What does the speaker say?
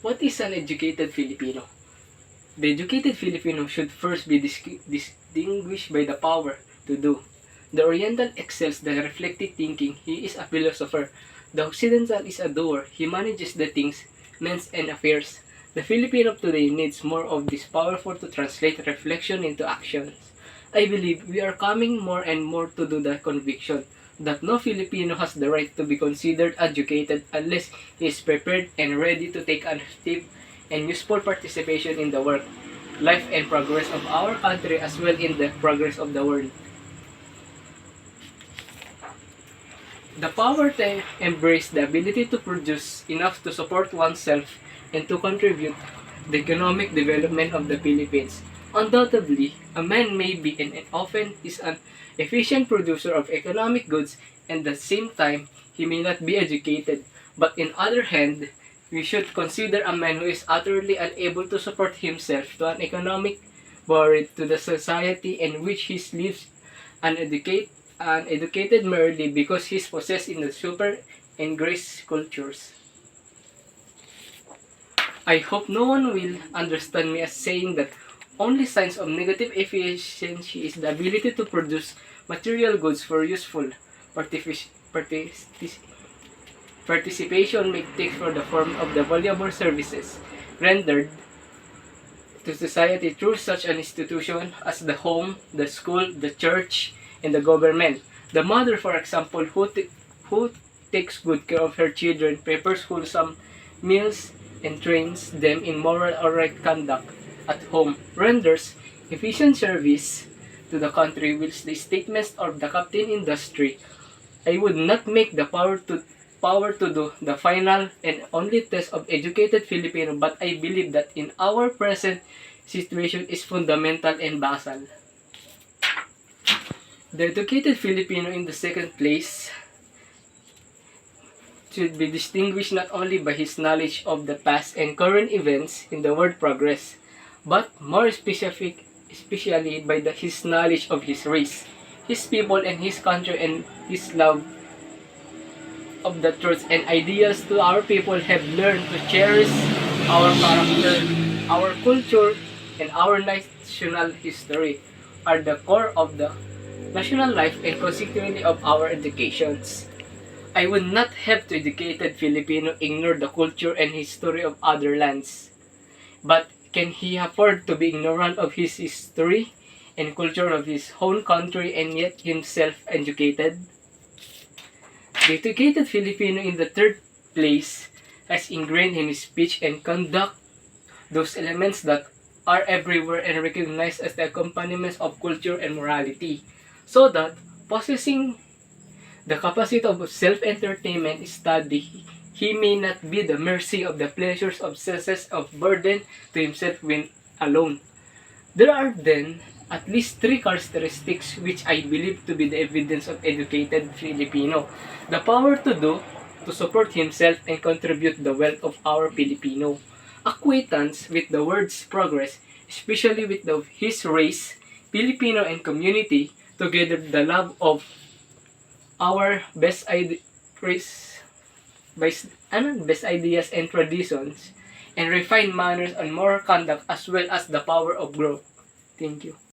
What is an educated Filipino? The educated Filipino should first be distinguished by the power to do. The Oriental excels the reflective thinking, he is a philosopher. The Occidental is a doer, he manages the things, men's and affairs. The Filipino of today needs more of this powerful to translate reflection into actions. I believe we are coming more and more to do the conviction that no Filipino has the right to be considered educated unless he is prepared and ready to take an active and useful participation in the work, life, and progress of our country as well in the progress of the world. The power to embrace the ability to produce enough to support oneself and to contribute the economic development of the Philippines. Undoubtedly, a man may be and often is an efficient producer of economic goods and at the same time he may not be educated. But in other hand, we should consider a man who is utterly unable to support himself to an economic worry to the society in which he lives uneducated merely because he is possessed in the super and grace cultures. I hope no one will understand me as saying that only signs of negative efficiency is the ability to produce material goods for useful participation may take for the form of the valuable services rendered to society through such an institution as the home, the school, the church, and the government. The mother, for example, who takes good care of her children, prepares wholesome meals, and trains them in moral or right conduct at home, renders efficient service to the country, which the statements of the captain industry, I would not make the power to do the final and only test of educated Filipino, but I believe that in our present situation is fundamental and basal. The educated Filipino in the second place should be distinguished not only by his knowledge of the past and current events in the world progress, but more especially by his knowledge of his race, his people and his country, and his love of the truths and ideals to our people have learned to cherish our character, our culture, and our national history are the core of the national life and consequently of our educations. I would not have to educated Filipino ignore the culture and history of other lands. But can he afford to be ignorant of his history and culture of his own country and yet himself educated? The educated Filipino in the third place has ingrained in his speech and conduct those elements that are everywhere and recognized as the accompaniments of culture and morality, so that possessing the capacity of self-entertainment study, he may not be the mercy of the pleasures of senses of burden to himself when alone. There are then at least three characteristics which I believe to be the evidence of educated Filipino. The power to do, to support himself and contribute the wealth of our Filipino. Acquaintance with the word's progress, especially with his race, Filipino and community, together the love of our best ideas and traditions, and refined manners and moral conduct as well as the power of growth. Thank you.